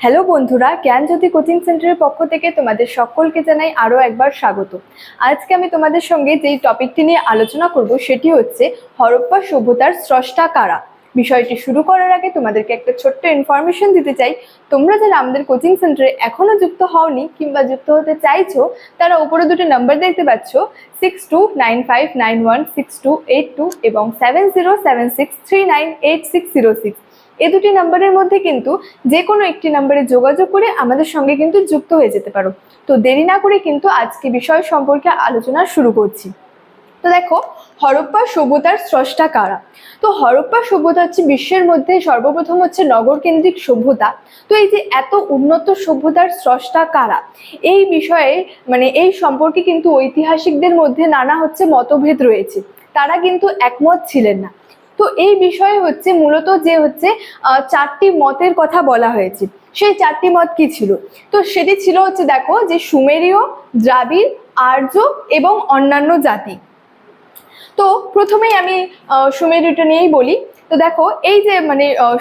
Hello বন্ধুরা, জ্ঞানজ্যোতি coaching সেন্টারের পক্ষ থেকে তোমাদের সকলকে জানাই আরও একবার স্বাগত। আজকে আমি তোমাদের সঙ্গে যেই টপিকটি নিয়ে আলোচনা করব সেটি হচ্ছে হরপ্পা সভ্যতার স্রষ্টা কারা। বিষয়টি শুরু করার আগে তোমাদেরকে একটা ছোট্ট ইনফরমেশন দিতে চাই। তোমরা যারা আমাদের কোচিং সেন্টারে এখনো যুক্ত হওনি কিংবা যুক্ত হতে চাইছো, তারা উপরে দুটো নাম্বার দেখতে পাচ্ছ, 6295916282 এবং 7076398606। এই দুটি নাম্বারের মধ্যে কিন্তু যে কোনো একটি নাম্বারে যোগাযোগ করে আমাদের সঙ্গে কিন্তু যুক্ত হয়ে যেতে পারো। তো দেরি না করে কিন্তু আজকে বিষয় সম্পর্কে আলোচনা শুরু করছি। তো দেখো, হরপ্পা সভ্যতার স্রষ্টা কারা। তো হরপ্পা সভ্যতা হচ্ছে বিশ্বের মধ্যে সর্বপ্রথম হচ্ছে নগর কেন্দ্রিক সভ্যতা। তো এই যে এত উন্নত সভ্যতার স্রষ্টা কারা, এই বিষয়ে এই সম্পর্কে কিন্তু ঐতিহাসিকদের মধ্যে নানা হচ্ছে মতভেদ রয়েছে, তারা কিন্তু একমত ছিলেন না। তো এই বিষয়ে হচ্ছে মূলত যে হচ্ছে চারটি মতের কথা বলা হয়েছে। সেই চারটি মত কি ছিল? তো সেটি ছিল হচ্ছে, দেখো, যে সুমেরীয়, দ্রাবিড়, আর্য এবং অন্যান্য জাতি। তো প্রথমেই আমি সুমেরীয়টা নিয়েই বলি। তো দেখো, এই যে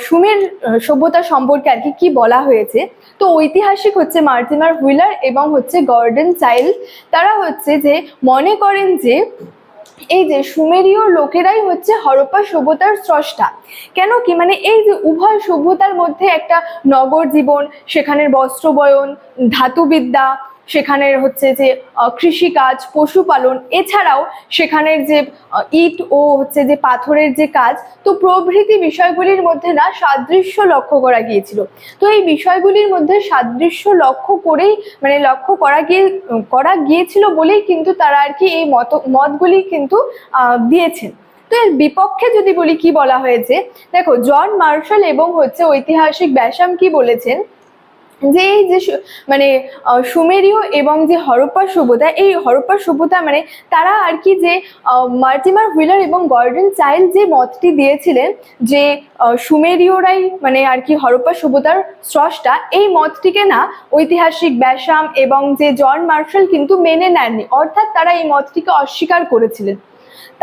সুমের সভ্যতা সম্পর্কে আর কি বলা হয়েছে। তো ঐতিহাসিক হচ্ছে মর্টিমার হুইলার এবং হচ্ছে গর্ডন চাইল্ড, তারা হচ্ছে যে মনে করেন যে এই যে সুমেরীয় লোকেরাই হচ্ছে হরপ্পা সভ্যতার স্রষ্টা। কেন কি, এই যে উভয় সভ্যতার মধ্যে একটা নগর জীবন, সেখানের বস্ত্রবয়ন, ধাতুবিদ্যা, সেখানের হচ্ছে যে কৃষিকাজ, পশুপালন, এছাড়াও সেখানের যে ইট ও হচ্ছে যে পাথরের যে কাজ, তো প্রভৃতি বিষয়গুলির মধ্যে না সাদৃশ্য লক্ষ্য করা গিয়েছিল। তো এই বিষয়গুলির মধ্যে সাদৃশ্য লক্ষ্য করেই লক্ষ্য করা গিয়েছিল বলেই কিন্তু তারা আর কি এই মতগুলি কিন্তু দিয়েছেন। তো এর বিপক্ষে যদি বলি, কি বলা হয়েছে, দেখো, জন মার্শাল এবং হচ্ছে ঐতিহাসিক ব্যাসাম কি বলেছেন, যে এই যে সুমেরীয় এবং যে হরপ্পা সভ্যতা, এই হরপ্পা সভ্যতা তারা আর কি যে মর্টিমার হুইলার এবং গর্ডন চাইল্ড যে মতটি দিয়েছিলেন যে সুমেরীয়রাই আর কি হরপ্পা সভ্যতার স্রষ্টা, এই মতটিকে না ঐতিহাসিক ব্যাসাম এবং যে জন মার্শাল কিন্তু মেনে নেননি, অর্থাৎ তারা এই মতটিকে অস্বীকার করেছিলেন।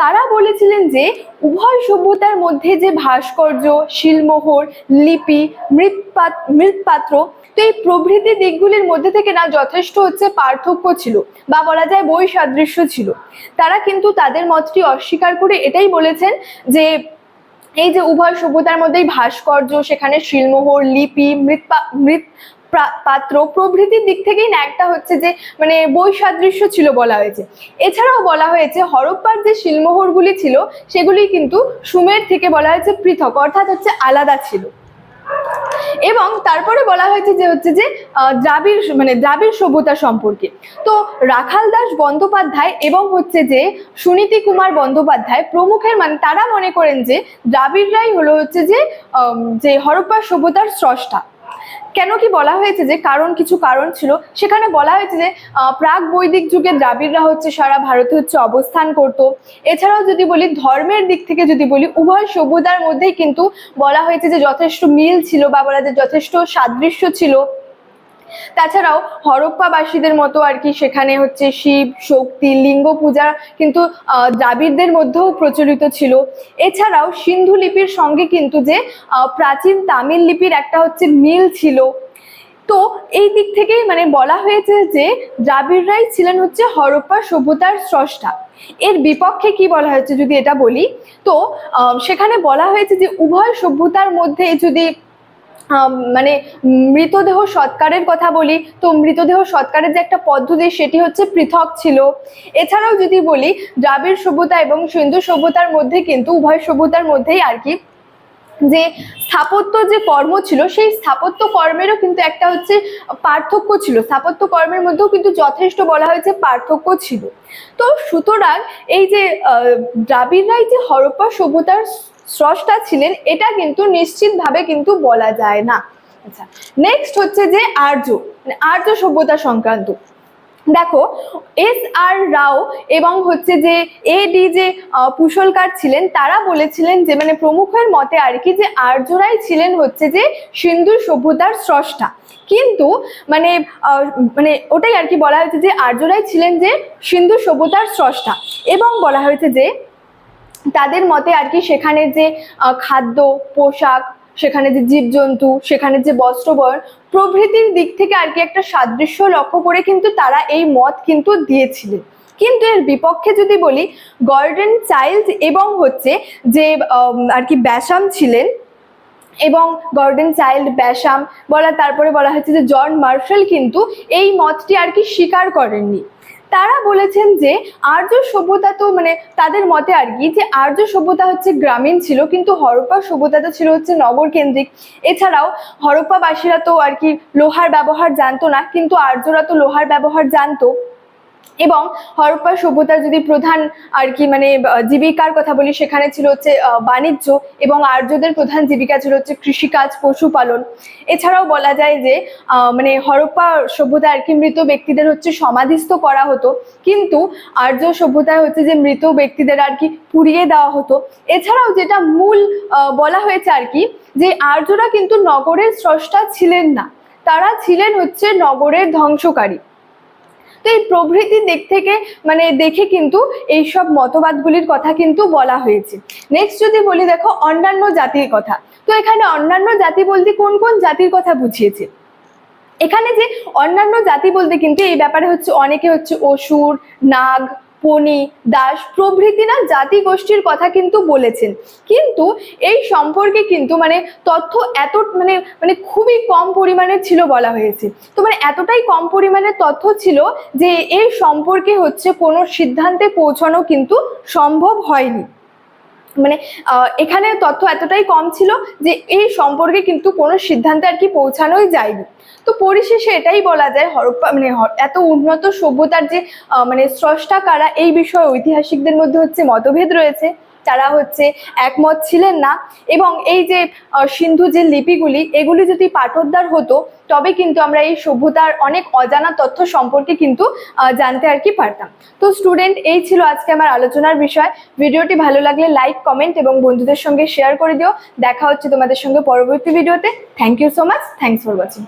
তারা বলেছিলেন যে উভয় সভ্যতার মধ্যে যে ভাস্কর্য, শিলমোহর, লিপি, মৃৎপাত্র, তো এই প্রভৃতি দিকগুলির মধ্যে থেকে না যথেষ্ট হচ্ছে পার্থক্য ছিল, বা বলা যায় বৈসাদৃশ্য ছিল। তারা কিন্তু তাদের মতটি অস্বীকার করে এটাই বলেছেন যে এই যে উভয় সভ্যতার মধ্যেই ভাস্কর্য, সেখানে শিলমোহর, লিপি, পাত্র প্রভৃতির দিক থেকেই না একটা হচ্ছে যে বৈসাদৃশ্য ছিল বলা হয়েছে। এছাড়াও বলা হয়েছে হরপ্পার যে শিলমোহরগুলি ছিল সেগুলি কিন্তু সুমের থেকে বলা হয়েছে পৃথক, অর্থাৎ হচ্ছে আলাদা ছিল। এবং তারপরে বলা হয়েছে যে হচ্ছে যে দ্রাবিড় সভ্যতা সম্পর্কে। তো রাখাল দাস বন্দ্যোপাধ্যায় এবং হচ্ছে যে সুনীতি কুমার বন্দ্যোপাধ্যায় প্রমুখের তারা মনে করেন যে দ্রাবিড়রাই হলো হচ্ছে যে হরপ্পা সভ্যতার স্রষ্টা। কেন কি বলা হয়েছে, যে কিছু কারণ ছিল। সেখানে বলা হয়েছে যে প্রাক বৈদিক যুগে দ্রাবিড়রা হচ্ছে সারা ভারতে হচ্ছে অবস্থান করত। এছাড়াও যদি বলি ধর্মের দিক থেকে যদি বলি, উভয় সভ্যতার মধ্যেই কিন্তু বলা হয়েছে যে যথেষ্ট মিল ছিল, বা বলা যায় যথেষ্ট সাদৃশ্য ছিল। তাছাড়াও হরপ্পাবাসীদের মতো আর কি সেখানে হচ্ছে শিব, শক্তি, লিঙ্গ পূজা কিন্তু দ্রাবিড়দের মধ্যেও প্রচলিত ছিল। এছাড়াও সিন্ধু লিপির সঙ্গে কিন্তু যে প্রাচীন তামিল লিপির একটা হচ্ছে মিল ছিল। তো এই দিক থেকেই বলা হয়েছে যে দ্রাবিড়রাই ছিলেন হচ্ছে হরপ্পা সভ্যতার স্রষ্টা। এর বিপক্ষে কি বলা হয়েছে যদি এটা বলি, তো সেখানে বলা হয়েছে যে উভয় সভ্যতার মধ্যে যদি মৃতদেহ সৎকারের কথা বলি, তো মৃতদেহ সৎকারের যে একটা পদ্ধতি সেটি হচ্ছে পৃথক ছিল। এছাড়াও যদি বলি দ্রাবিড় সভ্যতা এবং সিন্ধু সভ্যতার মধ্যে কিন্তু উভয় সভ্যতার মধ্যেই আর কি যে স্থাপত্য যে কর্ম ছিল, সেই স্থাপত্য কর্মেরও কিন্তু একটা হচ্ছে পার্থক্য ছিল। স্থাপত্য কর্মের মধ্যেও কিন্তু যথেষ্ট বলা হয়েছে পার্থক্য ছিল। তো সুতরাং এই যে দ্রাবিড়রাই যে হরপ্পা সভ্যতার স্রষ্টা ছিলেন, এটা কিন্তু নিশ্চিতভাবে কিন্তু বলা যায় না। আচ্ছা, নেক্সট হচ্ছে যে আর্য সভ্যতা সংক্রান্ত। দেখো, S.R. রাও এবং হচ্ছে যে A.D. যে পুশলকার ছিলেন, তারা বলেছিলেন যে প্রমুখের মতে আর কি যে আর্যরাই ছিলেন হচ্ছে যে সিন্ধু সভ্যতার স্রষ্টা। কিন্তু ওটাই আর কি বলা হয়েছে যে আর্যরাই ছিলেন যে সিন্ধু সভ্যতার স্রষ্টা। এবং বলা হয়েছে যে তাদের মতে আর কি সেখানে যে খাদ্য, পোশাক, সেখানে যে জীবজন্তু, সেখানে যে বস্ত্রবয়ন প্রভৃতির দিক থেকে আর কি একটা সাদৃশ্য লক্ষ্য করে কিন্তু তারা এই মত কিন্তু দিয়েছিলেন। কিন্তু এর বিপক্ষে যদি বলি, গর্ডন চাইল্ড এবং হচ্ছে যে আর কি ব্যাসাম ছিলেন, এবং গর্ডন চাইল্ড, ব্যাসাম তারপরে বলা হচ্ছে যে জন মার্শাল কিন্তু এই মতটি আর কি স্বীকার করেননি। তারা বলেছেন যে আর্য সভ্যতা তো মানে তাদের মতে আর কি যে আর্য সভ্যতা হচ্ছে গ্রামীণ ছিল, কিন্তু হরপ্পা সভ্যতাটা ছিল হচ্ছে নগর কেন্দ্রিক। এছাড়াও হরপ্পাবাসীরা তো আর কি লোহার ব্যবহার জানতো না, কিন্তু আর্যরা তো লোহার ব্যবহার জানতো। এবং হরপ্পা সভ্যতার যদি প্রধান আর কি মানে জীবিকার কথা বলি, সেখানে ছিল হচ্ছে বাণিজ্য, এবং আর্যদের প্রধান জীবিকা ছিল হচ্ছে কৃষিকাজ, পশুপালন। এছাড়াও বলা যায় যে মানে হরপ্পা সভ্যতায় আর কি মৃত ব্যক্তিদের হচ্ছে সমাধিস্থ করা হতো, কিন্তু আর্য সভ্যতায় হচ্ছে যে মৃত ব্যক্তিদের আর কি পুড়িয়ে দেওয়া হতো। এছাড়াও যেটা মূল বলা হয়েছে আর কি, যে আর্যরা কিন্তু নগরের স্রষ্টা ছিলেন না, তারা ছিলেন হচ্ছে নগরের ধ্বংসকারী। তো এই প্রভৃতি দিক থেকে মানে দেখে কিন্তু এইসব মতবাদগুলির কথা কিন্তু বলা হয়েছে। নেক্সট যদি বলি, দেখো অন্যান্য জাতির কথা। তো এখানে অন্যান্য জাতি বলতে কোন কোন জাতির কথা বুঝিয়েছে? এখানে যে অন্যান্য জাতি বলতে কিন্তু এই ব্যাপারে হচ্ছে অনেকে হচ্ছে অসুর, নাগ, পণি, দাস প্রভৃতি না জাতি গোষ্ঠীর কথা কিন্তু বলেছেন, কিন্তু এই সম্পর্কে কিন্তু মানে তথ্য এত মানে মানে খুবই কম পরিমাণে ছিল বলা হয়েছে। তো মানে এতটাই কম পরিমাণে তথ্য ছিল যে এই সম্পর্কে হচ্ছে কোনো সিদ্ধান্তে পৌঁছানো কিন্তু সম্ভব হয়নি। মানে এখানে তথ্য এতটাই কম ছিল যে এই সম্পর্কে কিন্তু কোনো সিদ্ধান্তে আর কি পৌঁছানোই যায়নি। তো পরিশেষে এটাই বলা যায়, হরপ্পা মানে এত উন্নত সভ্যতার যে মানে স্রষ্টা কারা, এই বিষয়ে ঐতিহাসিকদের মধ্যে হচ্ছে মতভেদ রয়েছে, তারা হচ্ছে একমত ছিলেন না। এবং এই যে সিন্ধু যে লিপিগুলি, এগুলি যদি পাঠোদ্ধার হতো তবে কিন্তু আমরা এই সভ্যতার অনেক অজানা তথ্য সম্পর্কে কিন্তু জানতে আর কি পারতাম। তো স্টুডেন্ট, এই ছিল আজকে আমার আলোচনার বিষয়। ভিডিওটি ভালো লাগলে লাইক, কমেন্ট এবং বন্ধুদের সঙ্গে শেয়ার করে দিও। দেখা হচ্ছে তোমাদের সঙ্গে পরবর্তী ভিডিওতে। Thank you so much. Thanks for watching.